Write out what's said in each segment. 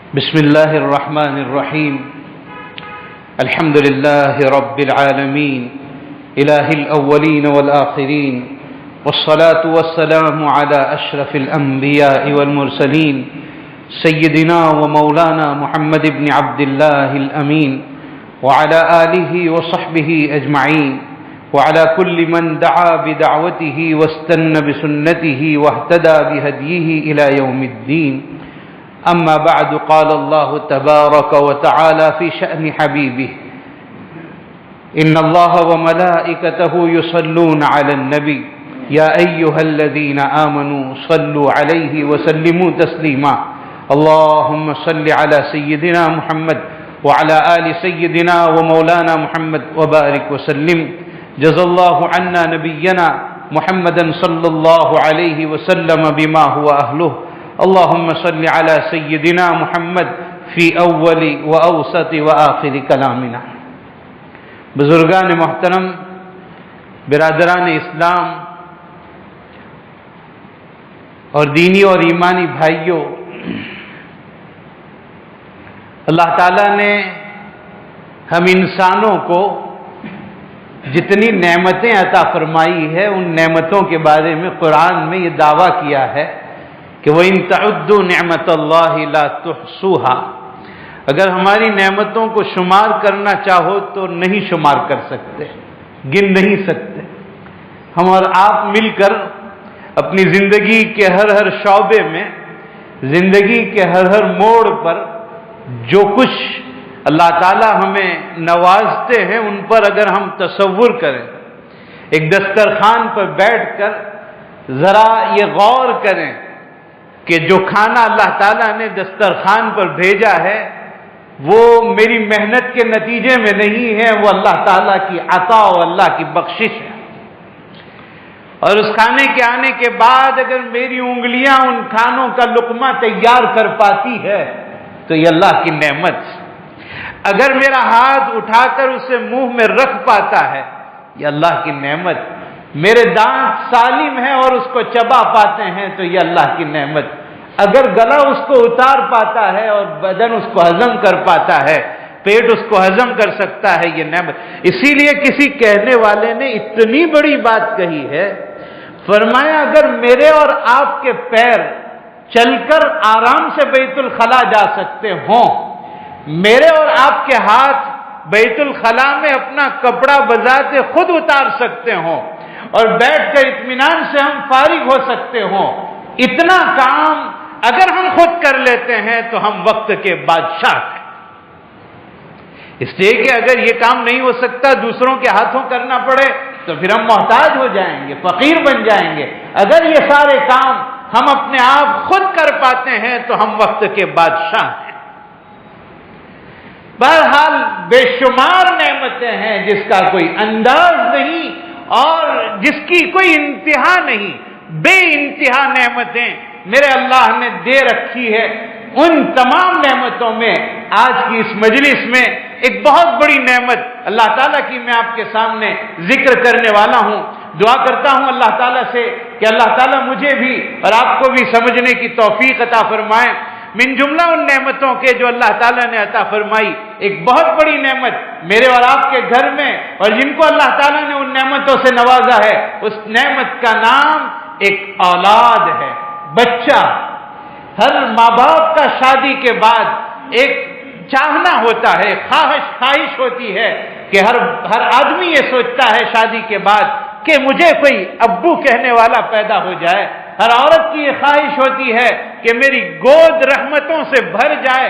بسم الله الرحمن الرحيم. الحمد لله رب العالمين إله الأولين والآخرين، والصلاة والسلام على أشرف الأنبياء والمرسلين سيدنا ومولانا محمد بن عبد الله الأمين، وعلى آله وصحبه أجمعين، وعلى كل من دعا بدعوته واستنى بسنته واهتدى بهديه إلى يوم الدين. أما بعد، قال الله تبارك وتعالى في شأن حبيبه: إن الله وملائكته يصلون على النبي يا أيها الذين آمنوا صلوا عليه وسلموا تسليما. اللهم صل على سيدنا محمد وعلى آل سيدنا ومولانا محمد وبارك وسلم. جزا الله عنا نبينا محمدا صلى الله عليه وسلم بما هو أهله. اللهم صل على سيدنا محمد في أول وأوسط وآخر كلامنا. بزرگان محترم، برادران اسلام اور دینی اور ایمانی بھائیوں، اللہ تعالیٰ نے ہم انسانوں کو جتنی نعمتیں عطا فرمائی ہے، ان نعمتوں کے بارے میں قرآن میں یہ دعویٰ کیا ہے کہ وَإِن تَعُدُّوا نِعْمَةَ اللَّهِ لَا تُحْصُوهَا، اگر ہماری نعمتوں کو شمار کرنا چاہو تو نہیں شمار کر سکتے، گن نہیں سکتے. ہم اور آپ مل کر اپنی زندگی کے ہر شعبے میں، زندگی کے ہر موڑ پر جو کچھ اللہ تعالیٰ ہمیں نوازتے ہیں، ان پر اگر ہم تصور کریں، ایک دسترخوان پر بیٹھ کر ذرا یہ غور کریں کہ جو کھانا اللہ تعالیٰ نے دسترخوان پر بھیجا ہے وہ میری محنت کے نتیجے میں نہیں ہے، وہ اللہ تعالیٰ کی عطا و اللہ کی بخشش ہے. اور اس کھانے کے آنے کے بعد اگر میری انگلیاں ان کھانوں کا لقمہ تیار کر پاتی ہے تو یہ اللہ کی نعمت. اگر میرا ہاتھ اٹھا کر اسے منہ میں رکھ پاتا ہے، یہ اللہ کی نعمت. میرے دانت سالم ہیں اور اس کو چبا پاتے ہیں تو یہ اللہ کی نعمت. اگر گلا اس کو اتار پاتا ہے اور بدن اس کو ہضم کر پاتا ہے، پیٹ اس کو ہضم کر سکتا ہے، یہ نعمت. اسی لیے کسی کہنے والے نے اتنی بڑی بات کہی ہے، فرمایا اگر میرے اور آپ کے پیر چل کر آرام سے بیت الخلا جا سکتے ہوں، میرے اور آپ کے ہاتھ بیت الخلا میں اپنا کپڑا بذات خود اتار سکتے ہوں اور بیٹھ کر اطمینان سے ہم فارغ ہو سکتے ہوں، اتنا کام اگر ہم خود کر لیتے ہیں تو ہم وقت کے بادشاہ ہیں. اس لیے کہ اگر یہ کام نہیں ہو سکتا، دوسروں کے ہاتھوں کرنا پڑے تو پھر ہم محتاج ہو جائیں گے، فقیر بن جائیں گے. اگر یہ سارے کام ہم اپنے آپ خود کر پاتے ہیں تو ہم وقت کے بادشاہ ہیں. بہرحال بے شمار نعمتیں ہیں جس کا کوئی انداز نہیں اور جس کی کوئی انتہا نہیں. بے انتہا نعمتیں میرے اللہ نے دے رکھی ہے. ان تمام نعمتوں میں آج کی اس مجلس میں ایک بہت بڑی نعمت اللہ تعالیٰ کی میں آپ کے سامنے ذکر کرنے والا ہوں. دعا کرتا ہوں اللہ تعالیٰ سے کہ اللہ تعالیٰ مجھے بھی اور آپ کو بھی سمجھنے کی توفیق عطا فرمائے. من جملہ ان نعمتوں کے جو اللہ تعالیٰ نے عطا فرمائی، ایک بہت بڑی نعمت میرے اور آپ کے گھر میں، اور جن کو اللہ تعالیٰ نے ان نعمتوں سے نوازا ہے، اس نعمت کا نام ایک اولاد ہے، بچہ. ہر ماں باپ کا شادی کے بعد ایک چاہنا ہوتا ہے، خواہش ہوتی ہے کہ ہر آدمی یہ سوچتا ہے شادی کے بعد کہ مجھے کوئی ابو کہنے والا پیدا ہو جائے. ہر عورت کی یہ خواہش ہوتی ہے کہ میری گود رحمتوں سے بھر جائے،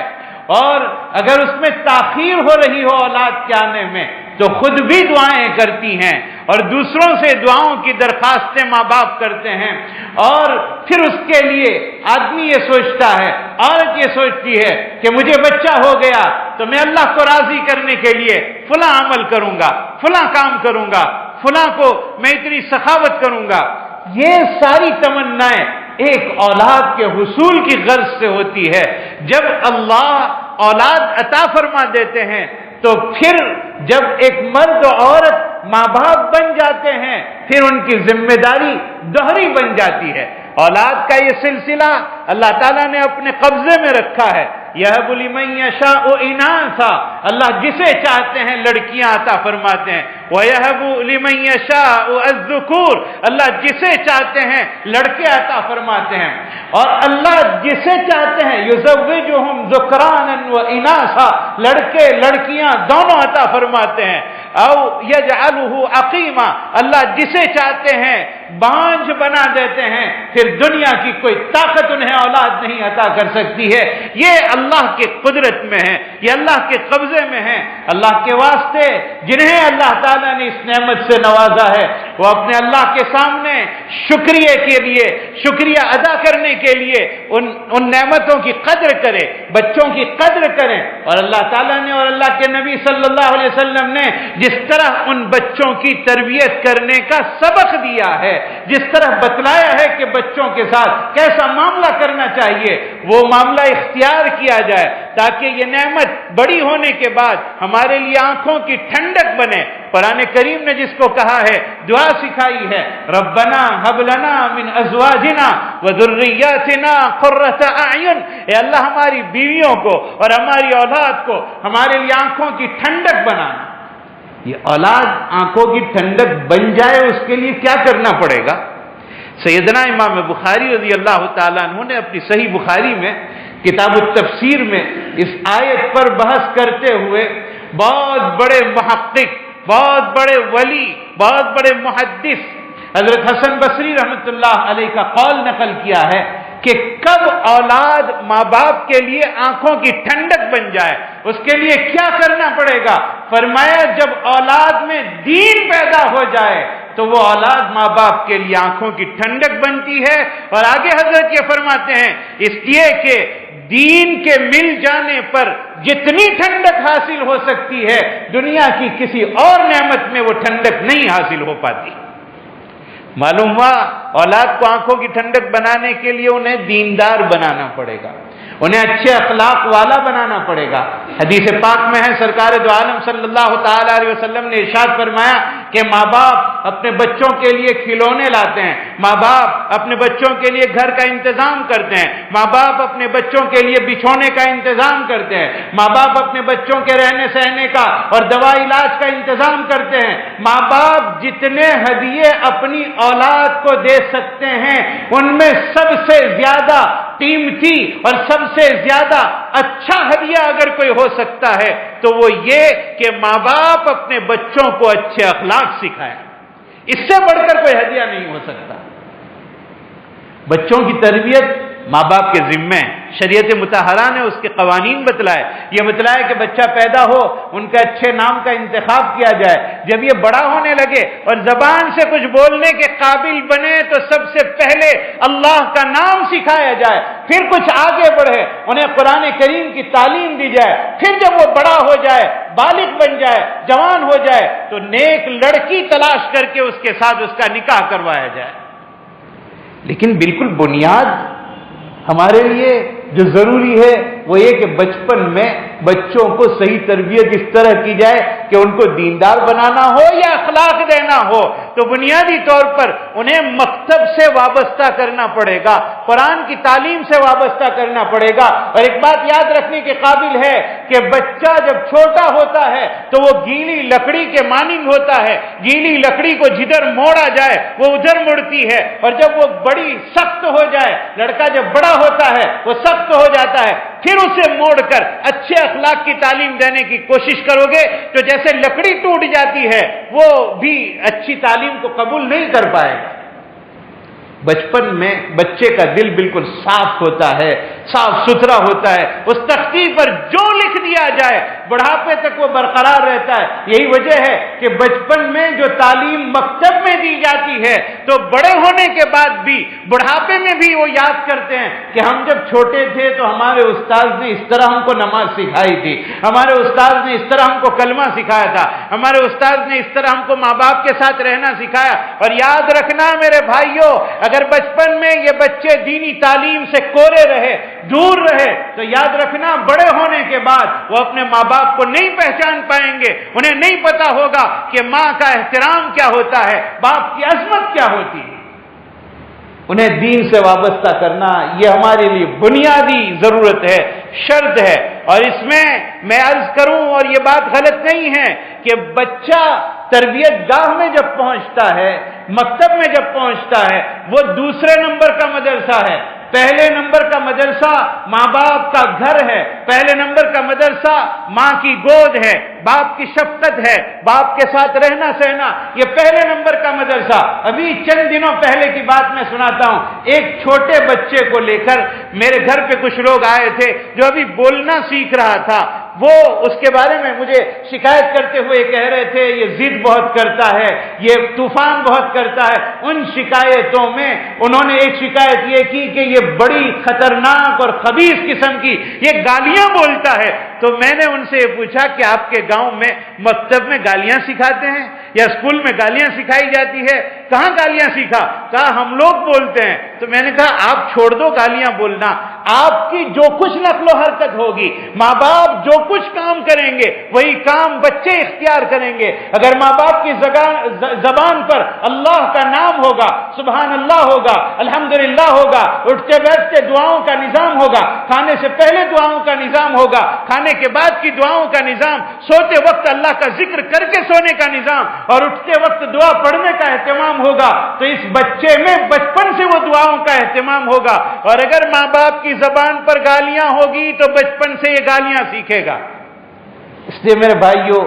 اور اگر اس میں تاخیر ہو رہی ہو اولاد کے آنے میں تو خود بھی دعائیں کرتی ہیں اور دوسروں سے دعاؤں کی درخواستیں ماں باپ کرتے ہیں. اور پھر اس کے لیے آدمی یہ سوچتا ہے، عورت یہ سوچتی ہے کہ مجھے بچہ ہو گیا تو میں اللہ کو راضی کرنے کے لیے فلاں عمل کروں گا، فلاں کام کروں گا، فلاں کو میں اتنی سخاوت کروں گا. یہ ساری تمنائیں ایک اولاد کے حصول کی غرض سے ہوتی ہے. جب اللہ اولاد عطا فرما دیتے ہیں تو پھر جب ایک مرد و عورت ماں باپ بن جاتے ہیں پھر ان کی ذمہ داری دوہری بن جاتی ہے. اولاد کا یہ سلسلہ اللہ تعالیٰ نے اپنے قبضے میں رکھا ہے. یہب لمن یشاء اناثا، اللہ جسے چاہتے ہیں لڑکیاں عطا فرماتے ہیں، ویہب لمن یشاء الذکور، اللہ جسے چاہتے ہیں لڑکے عطا فرماتے ہیں، اور اللہ جسے چاہتے ہیں یزوجہم ذکرانا واناثا، لڑکے لڑکیاں دونوں عطا فرماتے ہیں، او یجعلہ عقیما، اللہ جسے چاہتے ہیں بانجھ بنا دیتے ہیں، پھر دنیا کی کوئی طاقت انہیں اولاد نہیں عطا کر سکتی ہے۔ یہ اللہ کے قدرت میں ہے، یہ اللہ کے قبضے میں ہے۔ اللہ کے واسطے جنہیں اللہ تعالیٰ نے اس نعمت سے نوازا ہے، وہ اپنے اللہ کے سامنے شکریہ کے لیے، شکریہ ادا کرنے کے لیے ان نعمتوں کی قدر کرے، بچوں کی قدر کریں۔ اور اللہ تعالیٰ نے اور اللہ کے نبی صلی اللہ علیہ وسلم نے جس طرح ان بچوں کی تربیت کرنے کا سبق دیا ہے، جس طرح بتلایا ہے کہ بچوں کے ساتھ کیسا معاملہ کرنا چاہیے، وہ معاملہ اختیار کیا جائے تاکہ یہ نعمت بڑی ہونے کے بعد ہمارے لیے آنکھوں کی ٹھنڈک بنے۔ قرآن کریم نے جس کو کہا ہے، دعا سکھائی ہے، ربنا ہب لنا من ازواجنا وذریاتنا قرۃ اعین، اے اللہ ہماری بیویوں کو اور ہماری اولاد کو ہمارے لیے آنکھوں کی ٹھنڈک بنانا۔ یہ اولاد آنکھوں کی ٹھنڈک بن جائے اس کے لیے کیا کرنا پڑے گا؟ سیدنا امام بخاری رضی اللہ تعالیٰ عنہ نے اپنی صحیح بخاری میں کتاب التفسیر میں اس آیت پر بحث کرتے ہوئے بہت بڑے محقق، بہت بڑے ولی، بہت بڑے محدث حضرت حسن بصری رحمۃ اللہ علیہ کا قول نقل کیا ہے کہ کب اولاد ماں باپ کے لیے آنکھوں کی ٹھنڈک بن جائے، اس کے لیے کیا کرنا پڑے گا؟ فرمایا جب اولاد میں دین پیدا ہو جائے تو وہ اولاد ماں باپ کے لیے آنکھوں کی ٹھنڈک بنتی ہے۔ اور آگے حضرت یہ فرماتے ہیں، اس لیے کہ دین کے مل جانے پر جتنی ٹھنڈک حاصل ہو سکتی ہے، دنیا کی کسی اور نعمت میں وہ ٹھنڈک نہیں حاصل ہو پاتی۔ معلوم ہوا اولاد کو آنکھوں کی ٹھنڈک بنانے کے لیے انہیں دیندار بنانا پڑے گا، انہیں اچھے اخلاق والا بنانا پڑے گا۔ حدیث پاک میں ہے، سرکار دو عالم صلی اللہ تعالی علیہ وسلم نے ارشاد فرمایا کہ ماں باپ اپنے بچوں کے لیے کھلونے لاتے ہیں، ماں باپ اپنے بچوں کے لیے گھر کا انتظام کرتے ہیں، ماں باپ اپنے بچوں کے لیے بچھونے کا انتظام کرتے ہیں، ماں باپ اپنے بچوں کے رہنے سہنے کا اور دوا علاج کا انتظام کرتے ہیں۔ ماں باپ جتنے ہدیے اپنی اولاد کو دے سکتے ہیں، ان میں سب سے زیادہ قیمتی اور سب سے زیادہ اچھا ہدیہ اگر کوئی ہو سکتا ہے تو وہ یہ کہ ماں باپ اپنے بچوں کو اچھے اخلاق سکھائیں۔ اس سے بڑھ کر کوئی ہدیہ نہیں ہو سکتا۔ بچوں کی تربیت ماں باپ کے ذمے، شریعت مطہرہ نے اس کے قوانین بتلائے، یہ بتلایا کہ بچہ پیدا ہو ان کا اچھے نام کا انتخاب کیا جائے، جب یہ بڑا ہونے لگے اور زبان سے کچھ بولنے کے قابل بنے تو سب سے پہلے اللہ کا نام سکھایا جائے، پھر کچھ آگے بڑھے انہیں قرآن کریم کی تعلیم دی جائے، پھر جب وہ بڑا ہو جائے، بالغ بن جائے، جوان ہو جائے تو نیک لڑکی تلاش کر کے اس کے ساتھ اس کا نکاح کروایا جائے۔ لیکن بالکل بنیاد ہمارے لیے جو ضروری ہے وہ یہ کہ بچپن میں بچوں کو صحیح تربیت اس طرح کی جائے کہ ان کو دیندار بنانا ہو یا اخلاق دینا ہو تو بنیادی طور پر انہیں مکتب سے وابستہ کرنا پڑے گا، قرآن کی تعلیم سے وابستہ کرنا پڑے گا۔ اور ایک بات یاد رکھنے کے قابل ہے کہ بچہ جب چھوٹا ہوتا ہے تو وہ گیلی لکڑی کے مانند ہوتا ہے، گیلی لکڑی کو جدھر موڑا جائے وہ ادھر مڑتی ہے، اور جب وہ بڑی سخت ہو جائے، لڑکا جب بڑا ہوتا ہے وہ سخت ہو جاتا ہے، پھر اسے موڑ کر اچھے اخلاق کی تعلیم دینے کی کوشش کرو گے تو جیسے لکڑی ٹوٹ جاتی ہے وہ بھی اچھی تعلیم کو قبول نہیں کر پائے گا۔ بچپن میں بچے کا دل بالکل صاف ہوتا ہے، صاف ستھرا ہوتا ہے، اس تختی پر جو لکھ دیا جائے بڑھاپے تک وہ برقرار رہتا ہے۔ یہی وجہ ہے کہ بچپن میں جو تعلیم مکتب میں دی جاتی ہے تو بڑے ہونے کے بعد بھی بڑھاپے میں بھی وہ یاد کرتے ہیں کہ ہم جب چھوٹے تھے تو ہمارے استاد نے اس طرح ہم کو نماز سکھائی تھی، ہمارے استاد نے اس طرح ہم کو کلمہ سکھایا تھا، ہمارے استاد نے اس طرح ہم کو ماں باپ کے ساتھ رہنا سکھایا۔ اور یاد رکھنا میرے بھائیوں، اگر بچپن میں یہ بچے دینی تعلیم سے کورے رہے، دور رہے تو یاد رکھنا بڑے ہونے کے بعد وہ اپنے ماں باپ کو نہیں پہچان پائیں گے، انہیں نہیں پتا ہوگا کہ ماں کا احترام کیا ہوتا ہے، باپ کی عظمت کیا ہوتی ہے۔ انہیں دین سے وابستہ کرنا یہ ہمارے لیے بنیادی ضرورت ہے، شرط ہے۔ اور اس میں عرض کروں، اور یہ بات غلط نہیں ہے کہ بچہ تربیت گاہ میں جب پہنچتا ہے، مکتب میں جب پہنچتا ہے، وہ دوسرے نمبر کا مدرسہ ہے۔ پہلے نمبر کا مدرسہ ماں باپ کا گھر ہے، پہلے نمبر کا مدرسہ ماں کی گود ہے، باپ کی شفقت ہے، باپ کے ساتھ رہنا سہنا، یہ پہلے نمبر کا مدرسہ۔ ابھی چند دنوں پہلے کی بات میں سناتا ہوں، ایک چھوٹے بچے کو لے کر میرے گھر پہ کچھ لوگ آئے تھے جو ابھی بولنا سیکھ رہا تھا۔ وہ اس کے بارے میں مجھے شکایت کرتے ہوئے کہہ رہے تھے یہ ضد بہت کرتا ہے، یہ طوفان بہت کرتا ہے۔ ان شکایتوں میں انہوں نے ایک شکایت یہ کی کہ یہ بڑی خطرناک اور خبیث قسم کی یہ گالیاں بولتا ہے۔ تو میں نے ان سے یہ پوچھا کہ آپ کے گاؤں میں مکتب میں گالیاں سکھاتے ہیں یا اسکول میں گالیاں سکھائی جاتی ہے؟ کہاں گالیاں سیکھا؟ کہا ہم لوگ بولتے ہیں۔ تو میں نے کہا آپ چھوڑ دو گالیاں بولنا، آپ کی جو کچھ نقل و حرکت ہوگی، ماں باپ جو کچھ کام کریں گے وہی کام بچے اختیار کریں گے۔ اگر ماں باپ کی زبان پر اللہ کا نام ہوگا، سبحان اللہ ہوگا، الحمدللہ ہوگا، اٹھتے بیٹھتے دعاؤں کا نظام ہوگا، کھانے سے پہلے دعاؤں کا نظام ہوگا، کھانے کے بعد کی دعاؤں کا نظام، سوتے وقت اللہ کا ذکر کر کے سونے کا نظام، اور اٹھتے وقت دعا پڑھنے کا اہتمام ہوگا، تو اس بچے میں بچپن سے وہ دعاؤں کا اہتمام ہوگا۔ اور اگر ماں باپ کی زبان پر گالیاں ہوگی تو بچپن سے یہ گالیاں سیکھے گا۔ اس لیے میرے بھائیوں،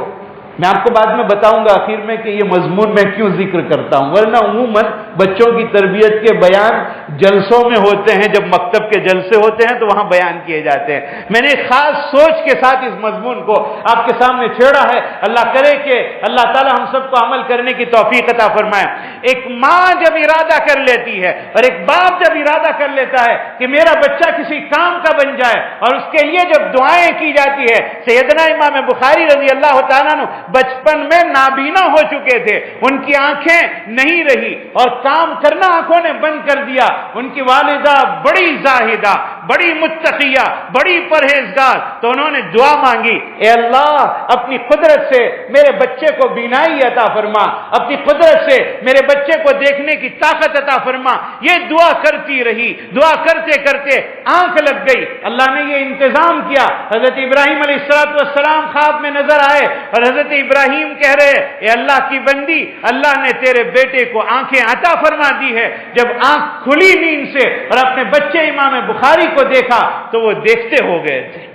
میں آپ کو بعد میں بتاؤں گا آخر میں کہ یہ مضمون میں کیوں ذکر کرتا ہوں، ورنہ عموماً بچوں کی تربیت کے بیان جلسوں میں ہوتے ہیں، جب مکتب کے جلسے ہوتے ہیں تو وہاں بیان کیے جاتے ہیں۔ میں نے خاص سوچ کے ساتھ اس مضمون کو آپ کے سامنے چھیڑا ہے۔ اللہ کرے کہ اللہ تعالی ہم سب کو عمل کرنے کی توفیق عطا فرمائے۔ ایک ماں جب ارادہ کر لیتی ہے اور ایک باپ جب ارادہ کر لیتا ہے کہ میرا بچہ کسی کام کا بن جائے، اور اس کے لیے جب دعائیں کی جاتی ہے، سیدنا امام بخاری رضی اللہ تعالیٰ عنہ بچپن میں نابینا ہو چکے تھے، ان کی آنکھیں نہیں رہی اور کام کرنا آنکھوں نے بند کر دیا۔ ان کی والدہ بڑی زاہدہ، بڑی متقیہ، بڑی پرہیزگار، تو انہوں نے دعا مانگی، اے اللہ اپنی قدرت سے میرے بچے کو بینائی عطا فرما، اپنی قدرت سے میرے بچے کو دیکھنے کی طاقت عطا فرما۔ یہ دعا کرتی رہی، دعا کرتے کرتے آنکھ لگ گئی، اللہ نے یہ انتظام کیا۔ حضرت ابراہیم علیہ السلام خواب میں نظر آئے اور حضرت ابراہیم کہہ رہے، اے اللہ کی بندی، اللہ نے تیرے بیٹے کو آنکھیں عطا فرما دی ہے۔ جب آنکھ کھلی نیند سے اور اپنے بچے امام بخاری کو دیکھا تو وہ دیکھتے ہو گئے تھے۔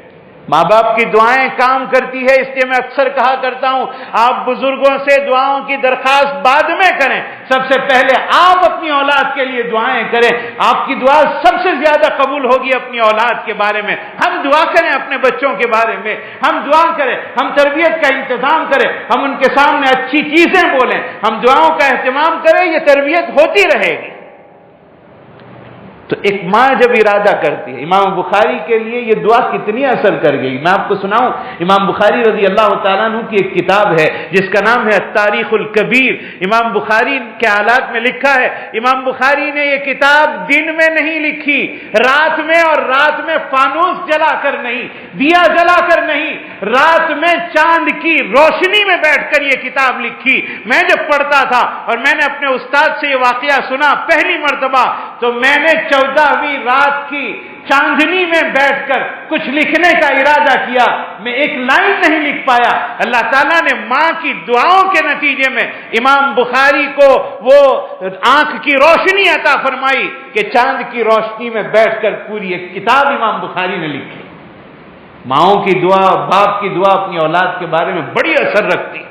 ماں باپ کی دعائیں کام کرتی ہے، اس لیے میں اکثر کہا کرتا ہوں آپ بزرگوں سے دعاؤں کی درخواست بعد میں کریں، سب سے پہلے آپ اپنی اولاد کے لیے دعائیں کریں، آپ کی دعا سب سے زیادہ قبول ہوگی اپنی اولاد کے بارے میں۔ ہم دعا کریں اپنے بچوں کے بارے میں، ہم دعا کریں، ہم تربیت کا انتظام کریں، ہم ان کے سامنے اچھی چیزیں بولیں، ہم دعاؤں کا اہتمام کریں، یہ تربیت ہوتی رہے گی۔ تو ایک ماں جب ارادہ کرتی ہے، امام بخاری کے لیے یہ دعا کتنی اثر کر گئی، میں آپ کو سناؤں۔ امام بخاری رضی اللہ تعالیٰ عنہ کی ایک کتاب ہے جس کا نام ہے التاریخ الکبیر۔ امام بخاری کے حالات میں لکھا ہے، امام بخاری نے یہ کتاب دن میں نہیں لکھی، رات میں، اور رات میں فانوس جلا کر نہیں، دیا جلا کر نہیں، رات میں چاند کی روشنی میں بیٹھ کر یہ کتاب لکھی۔ میں جب پڑھتا تھا اور میں نے اپنے استاد سے یہ واقعہ سنا پہلی مرتبہ، تو میں نے 14ویں رات کی چاندنی میں بیٹھ کر کچھ لکھنے کا ارادہ کیا، میں ایک لائن نہیں لکھ پایا۔ اللہ تعالیٰ نے ماں کی دعاؤں کے نتیجے میں امام بخاری کو وہ آنکھ کی روشنی عطا فرمائی کہ چاند کی روشنی میں بیٹھ کر پوری ایک کتاب امام بخاری نے لکھی۔ ماؤں کی دعا، باپ کی دعا اپنی اولاد کے بارے میں بڑی اثر رکھتی۔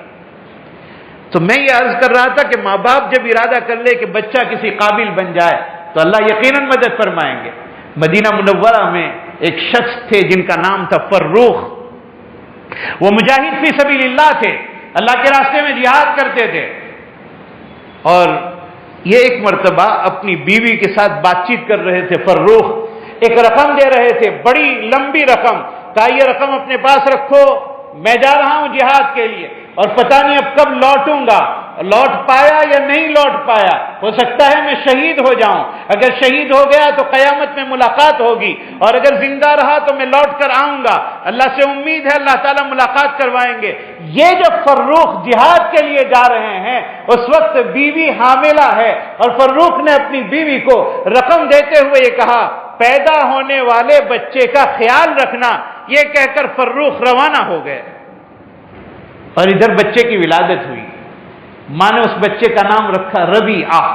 تو میں یہ عرض کر رہا تھا کہ ماں باپ جب ارادہ کر لے کہ بچہ کسی قابل بن جائے تو اللہ یقیناً مدد فرمائیں گے۔ مدینہ منورہ میں ایک شخص تھے جن کا نام تھا فروخ، وہ مجاہد فی سبیل اللہ تھے، اللہ کے راستے میں جہاد کرتے تھے، اور یہ ایک مرتبہ اپنی بیوی کے ساتھ بات چیت کر رہے تھے۔ فروخ ایک رقم دے رہے تھے، بڑی لمبی رقم، کہا یہ رقم اپنے پاس رکھو، میں جا رہا ہوں جہاد کے لیے اور پتہ نہیں اب کب لوٹوں گا، لوٹ پایا یا نہیں لوٹ پایا، ہو سکتا ہے میں شہید ہو جاؤں، اگر شہید ہو گیا تو قیامت میں ملاقات ہوگی، اور اگر زندہ رہا تو میں لوٹ کر آؤں گا، اللہ سے امید ہے اللہ تعالیٰ ملاقات کروائیں گے۔ یہ جو فروخ جہاد کے لیے جا رہے ہیں، اس وقت بیوی حاملہ ہے، اور فروخ نے اپنی بیوی کو رقم دیتے ہوئے یہ کہا پیدا ہونے والے بچے کا خیال رکھنا، یہ کہہ کر فروخ روانہ ہو گئے، اور ادھر بچے کی ولادت ہوئی۔ ماں نے اس بچے کا نام رکھا ربیعہ،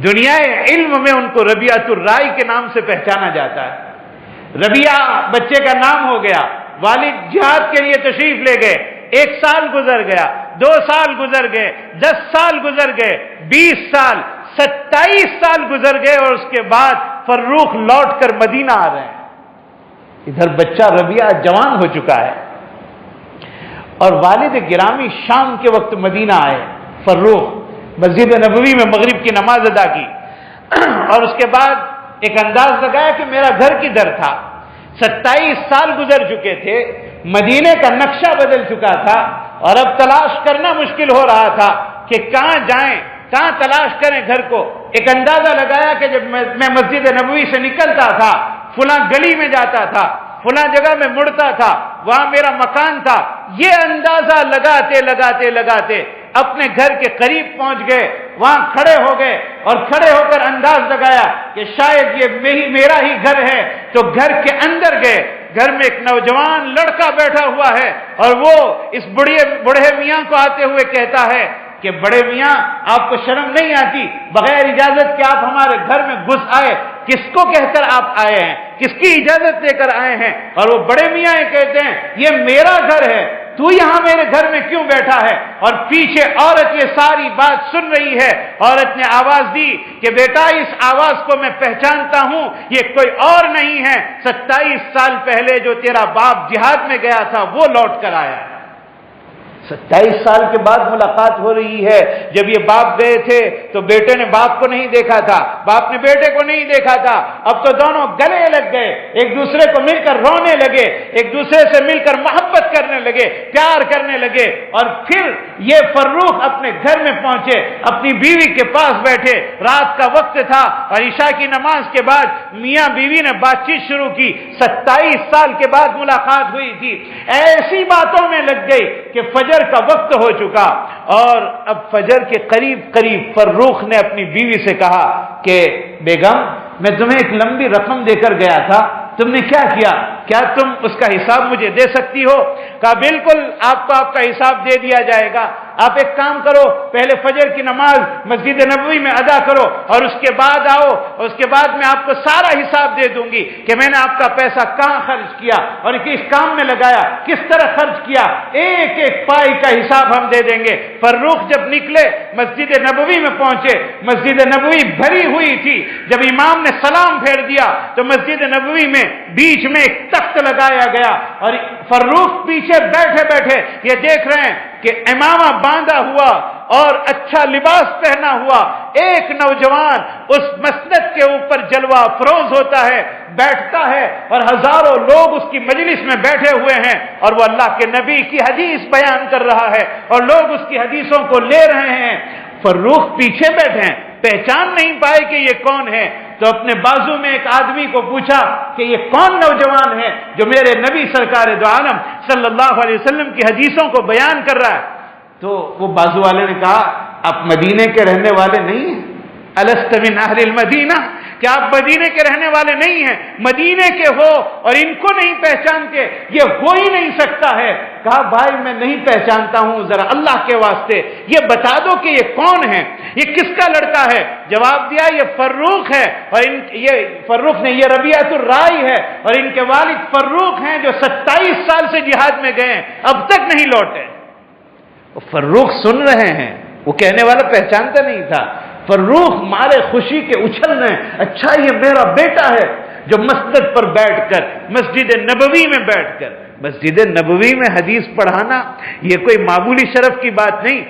دنیا علم میں ان کو ربیعۃ الرائے کے نام سے پہچانا جاتا ہے۔ ربیعہ بچے کا نام ہو گیا، والد جہاد کے لیے تشریف لے گئے، 1 سال گزر گیا، 2 سال گزر گئے، 10 سال گزر گئے، 20 سال، 27 سال گزر گئے، اور اس کے بعد فروخ لوٹ کر مدینہ آ رہے ہیں۔ ادھر بچہ ربیعہ جوان ہو چکا ہے، اور والد گرامی شام کے وقت مدینہ آئے۔ فروخ مسجد نبوی میں مغرب کی نماز ادا کی، اور اس کے بعد ایک انداز لگایا کہ میرا گھر کدھر تھا۔ 27 سال گزر چکے تھے، مدینے کا نقشہ بدل چکا تھا، اور اب تلاش کرنا مشکل ہو رہا تھا کہ کہاں جائیں، کہاں تلاش کریں گھر کو۔ ایک اندازہ لگایا کہ جب میں مسجد نبوی سے نکلتا تھا، فلاں گلی میں جاتا تھا، فلاں جگہ میں مڑتا تھا، وہاں میرا مکان تھا۔ یہ اندازہ لگاتے لگاتے لگاتے اپنے گھر کے قریب پہنچ گئے، وہاں کھڑے ہو گئے، اور کھڑے ہو کر انداز لگایا کہ شاید یہ میرا ہی گھر ہے، تو گھر کے اندر گئے۔ گھر میں ایک نوجوان لڑکا بیٹھا ہوا ہے، اور وہ اس بوڑھے میاں کو آتے ہوئے کہتا ہے کہ بڑے میاں آپ کو شرم نہیں آتی، بغیر اجازت کے آپ ہمارے گھر میں گھس آئے، کس کو کہہ کر آپ آئے ہیں، کس کی اجازت لے کر آئے ہیں؟ اور وہ بڑے میاں یہ کہتے ہیں یہ میرا گھر ہے، تو یہاں میرے گھر میں کیوں بیٹھا ہے؟ اور پیچھے عورت یہ ساری بات سن رہی ہے۔ عورت نے آواز دی کہ بیٹا اس آواز کو میں پہچانتا ہوں، یہ کوئی اور نہیں ہے، 27 سال پہلے جو تیرا باپ جہاد میں گیا تھا وہ لوٹ کر آیا ہے۔ 27 سال کے بعد ملاقات ہو رہی ہے۔ جب یہ باپ گئے تھے تو بیٹے نے باپ کو نہیں دیکھا تھا، باپ نے بیٹے کو نہیں دیکھا تھا، اب تو دونوں گلے لگ گئے، ایک دوسرے کو مل کر رونے لگے، ایک دوسرے سے مل کر محبت کرنے لگے، پیار کرنے لگے۔ اور پھر یہ فروخ اپنے گھر میں پہنچے، اپنی بیوی کے پاس بیٹھے، رات کا وقت تھا، اور عشاء کی نماز کے بعد میاں بیوی نے بات چیت شروع کی۔ 27 سال کے بعد ملاقات ہوئی تھی، ایسی باتوں میں لگ گئی کہ فجر کا وقت ہو چکا، اور اب فجر کے قریب فروخ نے اپنی بیوی سے کہا کہ بیگم میں تمہیں ایک لمبی رقم دے کر گیا تھا، تم نے کیا کیا؟ کیا تم اس کا حساب مجھے دے سکتی ہو؟ کہا بالکل آپ کو آپ کا حساب دے دیا جائے گا، آپ ایک کام کرو، پہلے فجر کی نماز مسجد نبوی میں ادا کرو، اور اس کے بعد آؤ، اور اس کے بعد میں آپ کو سارا حساب دے دوں گی کہ میں نے آپ کا پیسہ کہاں خرچ کیا اور کس کام میں لگایا، کس طرح خرچ کیا، ایک ایک پائی کا حساب ہم دے دیں گے۔ فروخ جب نکلے مسجد نبوی میں پہنچے، مسجد نبوی بھری ہوئی تھی، جب امام نے سلام پھیر دیا تو مسجد نبوی میں بیچ میں ایک تخت لگایا گیا، اور فروخ پیچھے بیٹھے بیٹھے یہ دیکھ رہے ہیں کہ امامہ باندھا ہوا اور اچھا لباس پہنا ہوا ایک نوجوان اس مسند کے اوپر جلوہ افروز ہوتا ہے، بیٹھتا ہے، اور ہزاروں لوگ اس کی مجلس میں بیٹھے ہوئے ہیں، اور وہ اللہ کے نبی کی حدیث بیان کر رہا ہے، اور لوگ اس کی حدیثوں کو لے رہے ہیں۔ فروخ پیچھے بیٹھے ہیں، پہچان نہیں پائے کہ یہ کون ہے، تو اپنے بازو میں ایک آدمی کو پوچھا کہ یہ کون نوجوان ہے جو میرے نبی سرکار دو عالم صلی اللہ علیہ وسلم کی حدیثوں کو بیان کر رہا ہے؟ تو وہ بازو والے نے کہا آپ مدینے کے رہنے والے نہیں ہیں؟ الست من اہل المدینہ، کیا آپ مدینے کے رہنے والے نہیں ہیں؟ مدینے کے ہو اور ان کو نہیں پہچانتے، یہ ہو ہی نہیں سکتا ہے۔ کہا بھائی میں نہیں پہچانتا ہوں، ذرا اللہ کے واسطے یہ بتا دو کہ یہ کون ہے، یہ کس کا لڑکا ہے؟ جواب دیا یہ فروخ ہے، اور یہ فروخ نے یہ ربیعۃ الرائے ہے، اور ان کے والد فروخ ہیں جو 27 سال سے جہاد میں گئے ہیں، اب تک نہیں لوٹے۔ فروخ سن رہے ہیں، وہ کہنے والا پہچانتا نہیں تھا۔ فروخ مارے خوشی کے اچھلنے، اچھا یہ میرا بیٹا ہے جو مسجد پر بیٹھ کر، مسجد نبوی میں بیٹھ کر، مسجد نبوی میں حدیث پڑھانا یہ کوئی معمولی شرف کی بات نہیں۔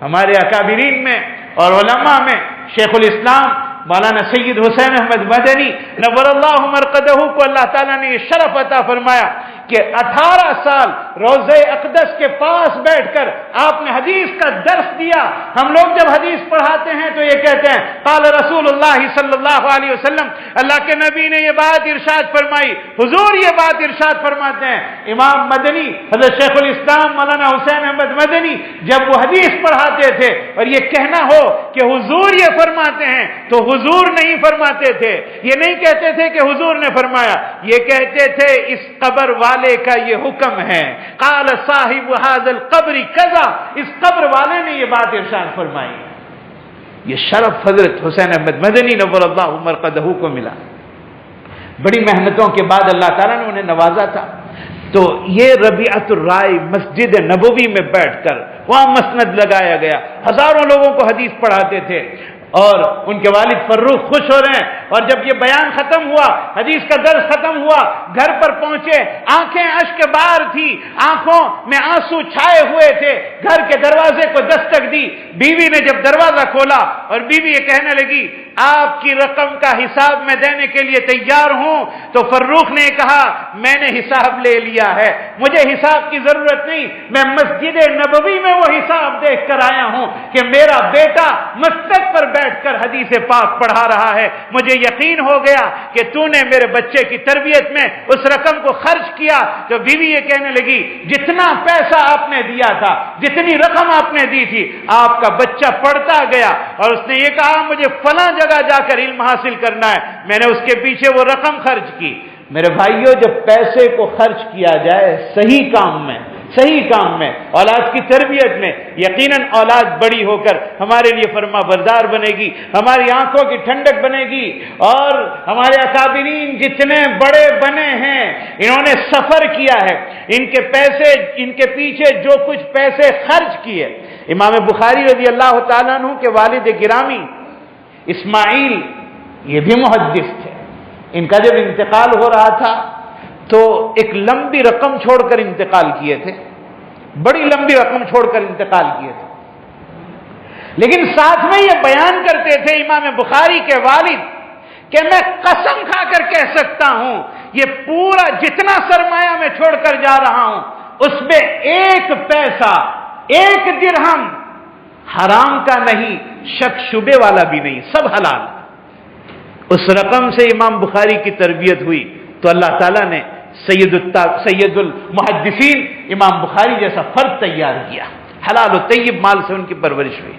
ہمارے اکابرین میں اور علماء میں شیخ الاسلام مولانا سید حسین احمد مدنی نور اللہ مرقدہ کو اللہ تعالیٰ نے یہ شرف عطا فرمایا کہ 18 سال روضہ اقدس کے پاس بیٹھ کر آپ نے حدیث کا درس دیا. ہم لوگ جب حدیث پڑھاتے ہیں تو یہ کہتے ہیں قال رسول اللہ صلی اللہ علیہ وسلم, اللہ کے نبی نے یہ بات ارشاد فرمائی, حضور یہ بات ارشاد فرماتے ہیں. امام مدنی حضرت شیخ الاسلام مولانا حسین احمد مدنی جب وہ حدیث پڑھاتے تھے اور یہ کہنا ہو کہ حضور یہ فرماتے ہیں تو حضور نہیں فرماتے تھے, یہ نہیں کہتے تھے کہ حضور نے فرمایا, یہ کہتے تھے اس قبر والے کا یہ حکم ہے. قال صاحب هذا القبر کذا, اس قبر والے نے یہ بات ارشاد فرمائی. یہ شرف حضرت حسین احمد مدنی نور اللہ مرقدہ کو ملا. بڑی محنتوں کے بعد اللہ تعالیٰ نے انہیں نوازا تھا. تو یہ ربیعۃ الرائے مسجد نبوی میں بیٹھ کر وہاں مسند لگایا گیا, ہزاروں لوگوں کو حدیث پڑھاتے تھے. اور ان کے والد فروخ خوش ہو رہے ہیں, اور جب یہ بیان ختم ہوا, حدیث کا درس ختم ہوا, گھر پر پہنچے, آنکھیں اشک بار تھی, آنکھوں میں آنسو چھائے ہوئے تھے. گھر کے دروازے کو دستک دی. بیوی نے جب دروازہ کھولا اور بیوی یہ کہنے لگی آپ کی رقم کا حساب میں دینے کے لیے تیار ہوں, تو فروخ نے کہا میں نے حساب لے لیا ہے, مجھے حساب کی ضرورت نہیں, میں مسجد نبوی میں وہ حساب دیکھ کر آیا ہوں کہ میرا بیٹا مسجد پر بیٹھ کر حدیث پاک پڑھا رہا ہے. مجھے یقین ہو گیا کہ تو نے میرے بچے کی تربیت میں اس رقم کو خرچ کیا. تو بیوی یہ کہنے لگی جتنا پیسہ آپ نے دیا تھا, جتنی رقم آپ نے دی تھی, آپ کا بچہ پڑھتا گیا اور اس نے یہ کہا مجھے فلاں جگہ جا کر علم حاصل کرنا ہے, میں نے اس کے پیچھے وہ رقم خرچ کی. میرے بھائیوں, جب پیسے کو خرچ کیا جائے صحیح کام میں, صحیح کام میں, اولاد کی تربیت میں, یقیناً اولاد بڑی ہو کر ہمارے لیے فرما بردار بنے گی, ہماری آنکھوں کی ٹھنڈک بنے گی. اور ہمارے اکابرین جتنے بڑے بنے ہیں انہوں نے سفر کیا ہے, ان کے پیسے, ان کے پیچھے جو کچھ پیسے خرچ کیے. امام بخاری رضی اللہ تعالیٰ عنہ کے والد گرامی اسماعیل یہ بھی محدث تھے. ان کا جب انتقال ہو رہا تھا تو ایک لمبی رقم چھوڑ کر انتقال کیے تھے, بڑی لمبی رقم چھوڑ کر انتقال کیے تھے. لیکن ساتھ میں یہ بیان کرتے تھے امام بخاری کے والد کہ میں قسم کھا کر کہہ سکتا ہوں یہ پورا جتنا سرمایہ میں چھوڑ کر جا رہا ہوں اس میں ایک پیسہ, ایک درہم حرام کا نہیں, شک شبے والا بھی نہیں, سب حلال. اس رقم سے امام بخاری کی تربیت ہوئی تو اللہ تعالیٰ نے سید المحدثین امام بخاری جیسا فرد تیار کیا. حلال و طیب مال سے ان کی پرورش ہوئی.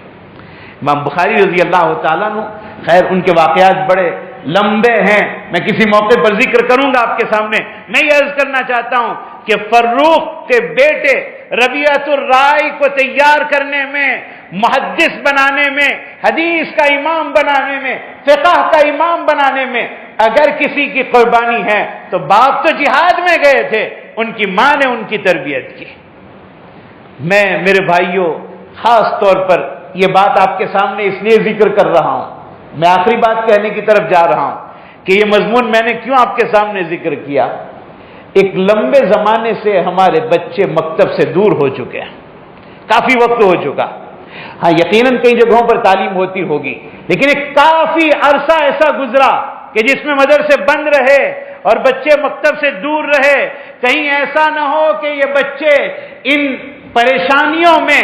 امام بخاری رضی اللہ تعالیٰ عنہ, خیر ان کے واقعات بڑے لمبے ہیں, میں کسی موقع پر ذکر کروں گا آپ کے سامنے. میں یہ عرض کرنا چاہتا ہوں کہ فروخ کے بیٹے ربیعۃ الرائے کو تیار کرنے میں, محدث بنانے میں, حدیث کا امام بنانے میں, فقہ کا امام بنانے میں اگر کسی کی قربانی ہے تو باپ تو جہاد میں گئے تھے, ان کی ماں نے ان کی تربیت کی. میں میرے بھائیوں خاص طور پر یہ بات آپ کے سامنے اس لیے ذکر کر رہا ہوں, میں آخری بات کہنے کی طرف جا رہا ہوں کہ یہ مضمون میں نے کیوں آپ کے سامنے ذکر کیا. ایک لمبے زمانے سے ہمارے بچے مکتب سے دور ہو چکے ہیں, کافی وقت ہو چکا. ہاں یقیناً کئی جگہوں پر تعلیم ہوتی ہوگی, لیکن ایک کافی عرصہ ایسا گزرا کہ جس میں مدرسے بند رہے اور بچے مکتب سے دور رہے. کہیں ایسا نہ ہو کہ یہ بچے ان پریشانیوں میں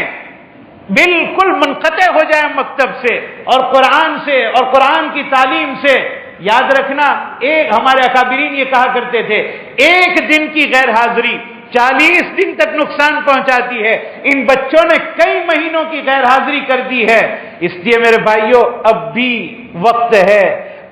بالکل منقطع ہو جائیں مکتب سے اور قرآن سے اور قرآن کی تعلیم سے. یاد رکھنا, ایک ہمارے اکابرین یہ کہا کرتے تھے ایک دن کی غیر حاضری 40 دن تک نقصان پہنچاتی ہے. ان بچوں نے کئی مہینوں کی غیر حاضری کر دی ہے. اس لیے میرے بھائیوں اب بھی وقت ہے,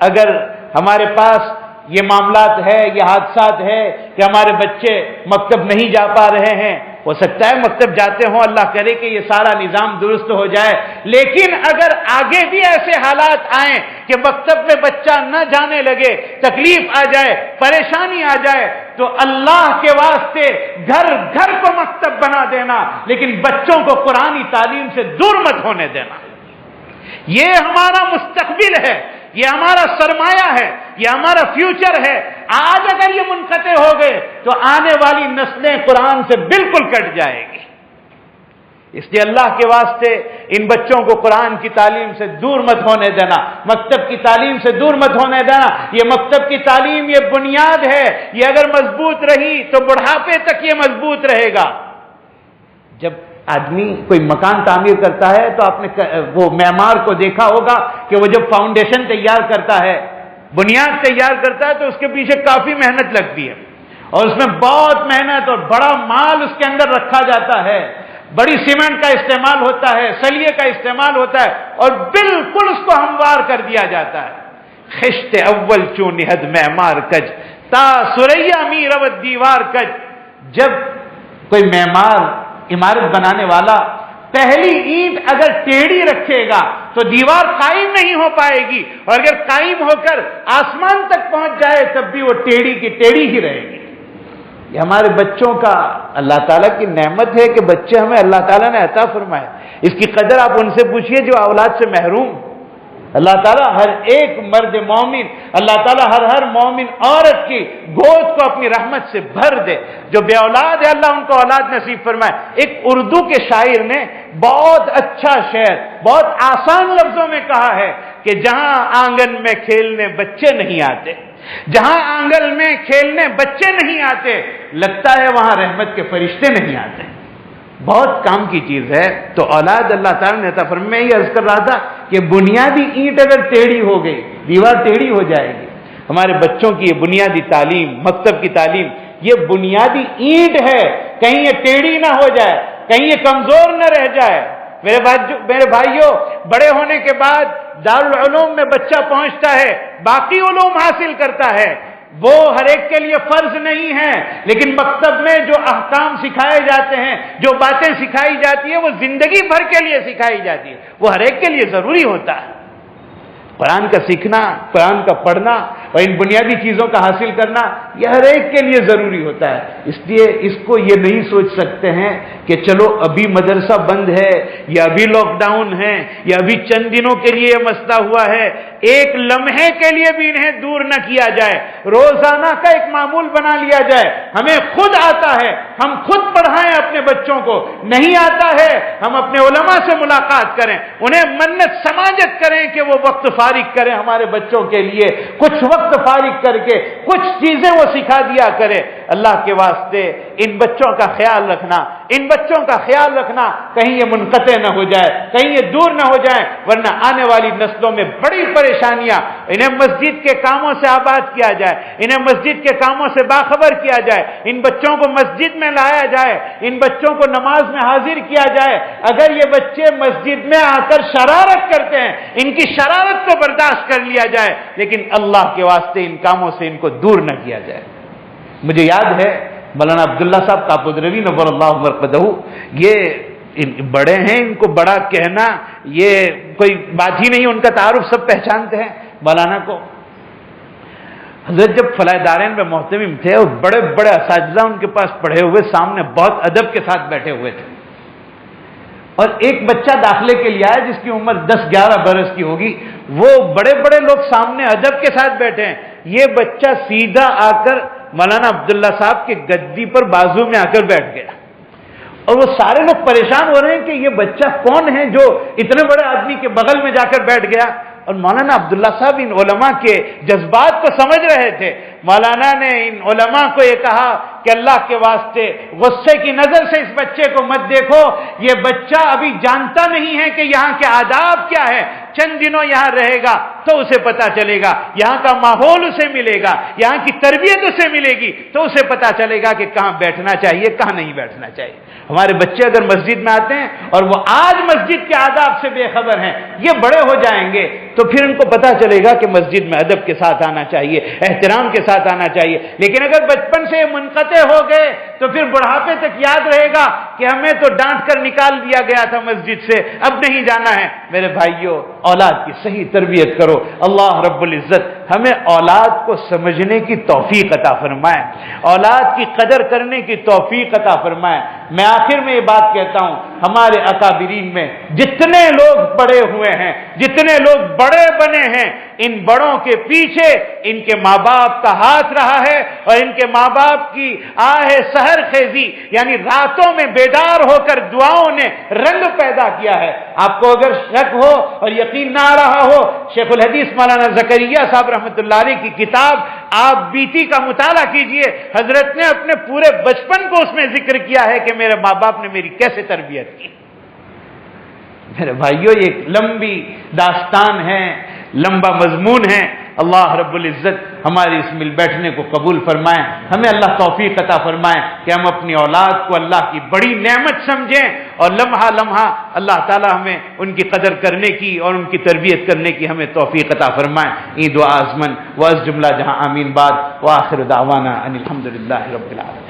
اگر ہمارے پاس یہ معاملات ہے, یہ حادثات ہے کہ ہمارے بچے مکتب نہیں جا پا رہے ہیں, ہو سکتا ہے مکتب جاتے ہوں, اللہ کرے کہ یہ سارا نظام درست ہو جائے. لیکن اگر آگے بھی ایسے حالات آئیں کہ مکتب میں بچہ نہ جانے لگے, تکلیف آ جائے, پریشانی آ جائے, تو اللہ کے واسطے گھر گھر کو مکتب بنا دینا, لیکن بچوں کو قرآنی تعلیم سے دور مت ہونے دینا. یہ ہمارا مستقبل ہے, یہ ہمارا سرمایہ ہے, یہ ہمارا فیوچر ہے. آج اگر یہ منقطع ہو گئے تو آنے والی نسلیں قرآن سے بالکل کٹ جائے گی. اس لیے اللہ کے واسطے ان بچوں کو قرآن کی تعلیم سے دور مت ہونے دینا، مکتب کی تعلیم سے دور مت ہونے دینا۔ یہ مکتب کی تعلیم یہ بنیاد ہے، یہ اگر مضبوط رہی تو بڑھاپے تک یہ مضبوط رہے گا۔ جب آدمی کوئی مکان تعمیر کرتا ہے تو آپ نے وہ معمار کو دیکھا ہوگا کہ وہ جب فاؤنڈیشن تیار کرتا ہے، بنیاد تیار کرتا ہے، تو اس کے پیچھے کافی محنت لگتی ہے اور اس میں بہت محنت اور بڑا مال اس کے اندر رکھا جاتا ہے، بڑی سیمنٹ کا استعمال ہوتا ہے، سلیے کا استعمال ہوتا ہے اور بالکل اس کو ہموار کر دیا جاتا ہے۔ خشت اول چون نہد معمار کج تا سریا می روت دیوار کج۔ جب کوئی معمار عمارت بنانے والا پہلی اینٹ اگر ٹیڑھی رکھے گا تو دیوار قائم نہیں ہو پائے گی، اور اگر قائم ہو کر آسمان تک پہنچ جائے تب بھی وہ ٹیڑھی کی ٹیڑھی ہی رہے گی۔ یہ ہمارے بچوں کا اللہ تعالیٰ کی نعمت ہے کہ بچے ہمیں اللہ تعالیٰ نے عطا فرمائے۔ اس کی قدر آپ ان سے پوچھئے جو اولاد سے محروم۔ اللہ تعالیٰ ہر ایک مرد مومن، اللہ تعالیٰ ہر مومن عورت کی گود کو اپنی رحمت سے بھر دے۔ جو بے اولاد ہے اللہ ان کو اولاد نصیب فرمائے۔ ایک اردو کے شاعر نے بہت اچھا شعر بہت آسان لفظوں میں کہا ہے کہ جہاں آنگن میں کھیلنے بچے نہیں آتے، جہاں آنگن میں کھیلنے بچے نہیں آتے، لگتا ہے وہاں رحمت کے فرشتے نہیں آتے۔ بہت کام کی چیز ہے۔ تو اولاد اللہ تعالیٰ نے عطا فرمائی۔ میں یہ عرض کر رہا تھا کہ بنیادی اینٹ اگر ٹیڑھی ہو گئی دیوار ٹیڑھی ہو جائے گی۔ ہمارے بچوں کی یہ بنیادی تعلیم، مکتب کی تعلیم، یہ بنیادی اینٹ ہے، کہیں یہ ٹیڑھی نہ ہو جائے، کہیں یہ کمزور نہ رہ جائے۔ میرے بھائیوں، بڑے ہونے کے بعد دارالعلوم میں بچہ پہنچتا ہے، باقی علوم حاصل کرتا ہے، وہ ہر ایک کے لیے فرض نہیں ہے، لیکن مکتب میں جو احکام سکھائے جاتے ہیں، جو باتیں سکھائی جاتی ہیں، وہ زندگی بھر کے لیے سکھائی جاتی ہے، وہ ہر ایک کے لیے ضروری ہوتا ہے۔ قرآن کا سیکھنا، قرآن کا پڑھنا اور ان بنیادی چیزوں کا حاصل کرنا یہ ہر ایک کے لیے ضروری ہوتا ہے۔ اس لیے اس کو یہ نہیں سوچ سکتے ہیں کہ چلو ابھی مدرسہ بند ہے یا ابھی لاک ڈاؤن ہے یا ابھی چند دنوں کے لیے یہ مسئلہ ہوا ہے، ایک لمحے کے لیے بھی انہیں دور نہ کیا جائے، روزانہ کا ایک معمول بنا لیا جائے۔ ہمیں خود آتا ہے، ہم خود پڑھائیں اپنے بچوں کو، نہیں آتا ہے ہم اپنے علماء سے ملاقات کریں، انہیں منت سماجت کریں کہ وہ وقت فارغ کریں ہمارے بچوں کے لیے، کچھ وقت فارغ کر کے کچھ چیزیں وہ سکھا دیا کرے۔ اللہ کے واسطے ان بچوں کا خیال رکھنا، ان بچوں کا خیال رکھنا، کہیں یہ منقطع نہ ہو جائے، کہیں یہ دور نہ ہو جائے، ورنہ آنے والی نسلوں میں بڑی پریشانیاں۔ انہیں مسجد کے کاموں سے آباد کیا جائے، انہیں مسجد کے کاموں سے باخبر کیا جائے، ان بچوں کو مسجد میں لایا جائے، ان بچوں کو نماز میں حاضر کیا جائے۔ اگر یہ بچے مسجد میں آ کر شرارت کرتے ہیں، ان کی شرارت کو برداشت کر لیا جائے، لیکن اللہ کے واسطے ان کاموں سے ان کو دور نہ کیا جائے۔ مجھے یاد ہے مولانا عبداللہ صاحب کاپودروی نور اللہ مرقدہ، یہ بڑے ہیں، ان کو بڑا کہنا یہ کوئی بات ہی نہیں، ان کا تعارف سب پہچانتے ہیں مولانا کو۔ حضرت جب فلاح دارین میں محتمم تھے اور بڑے بڑے اساتذہ ان کے پاس پڑھے ہوئے سامنے بہت ادب کے ساتھ بیٹھے ہوئے تھے، اور ایک بچہ داخلے کے لیے آیا جس کی عمر 10-11 برس کی ہوگی، وہ بڑے بڑے لوگ سامنے ادب کے ساتھ بیٹھے ہیں، یہ بچہ سیدھا آ کر مولانا عبداللہ صاحب کے گدی پر بازو میں آ کر بیٹھ گیا، اور وہ سارے لوگ پریشان ہو رہے ہیں کہ یہ بچہ کون ہے جو اتنے بڑے آدمی کے بغل میں جا کر بیٹھ گیا۔ اور مولانا عبداللہ صاحب ان علماء کے جذبات کو سمجھ رہے تھے۔ مولانا نے ان علماء کو یہ کہا کہ اللہ کے واسطے غصے کی نظر سے اس بچے کو مت دیکھو، یہ بچہ ابھی جانتا نہیں ہے کہ یہاں کے آداب کیا ہے، چند دنوں یہاں رہے گا تو اسے پتا چلے گا، یہاں کا ماحول اسے ملے گا، یہاں کی تربیت اسے ملے گی تو اسے پتا چلے گا کہ کہاں بیٹھنا چاہیے کہاں نہیں بیٹھنا چاہیے۔ ہمارے بچے اگر مسجد میں آتے ہیں اور وہ آج مسجد کے آداب سے بے خبر ہیں، یہ بڑے ہو جائیں گے تو پھر ان کو پتا چلے گا کہ مسجد میں ادب کے ساتھ آنا چاہیے، احترام کے ساتھ آنا چاہیے۔ لیکن اگر بچپن سے منقطع ہو گئے تو پھر بڑھاپے تک یاد رہے گا کہ ہمیں تو ڈانٹ کر نکال دیا گیا تھا مسجد سے، اب نہیں جانا ہے۔ میرے بھائیوں، اولاد کی صحیح تربیت کرو، اللہ رب العزت ہمیں اولاد کو سمجھنے کی توفیق عطا فرمائے، اولاد کی قدر کرنے کی توفیق عطا فرمائے۔ میں آخر میں یہ بات کہتا ہوں، ہمارے اکابرین میں جتنے لوگ بڑے ہوئے ہیں، جتنے لوگ بڑے بنے ہیں، ان بڑوں کے پیچھے ان کے ماں باپ کا ہاتھ رہا ہے، اور ان کے ماں باپ کی آہ سحر خیزی یعنی راتوں میں بیدار ہو کر دعاؤں نے رنگ پیدا کیا ہے۔ آپ کو اگر شک ہو اور یقین نہ آ رہا ہو، شیخ الحدیث مولانا زکریا صاحب رحمۃ اللہ علیہ کی کتاب آپ بیتی کا مطالعہ کیجئے۔ حضرت نے اپنے پورے بچپن کو اس میں ذکر کیا ہے کہ میرے ماں باپ نے میری کیسے تربیت کی۔ میرے بھائیوں، یہ ایک لمبی داستان ہے، لمبا مضمون ہے۔ اللہ رب العزت ہمارے اس مل بیٹھنے کو قبول فرمائیں، ہمیں اللہ توفیق عطا فرمائیں کہ ہم اپنی اولاد کو اللہ کی بڑی نعمت سمجھیں، اور لمحہ لمحہ اللہ تعالی ہمیں ان کی قدر کرنے کی اور ان کی تربیت کرنے کی ہمیں توفیق عطا فرمائیں۔ عید و آزمن و از جملہ جہاں آمین بعد، وآخر دعوانا ان الحمدللہ رب العالمین۔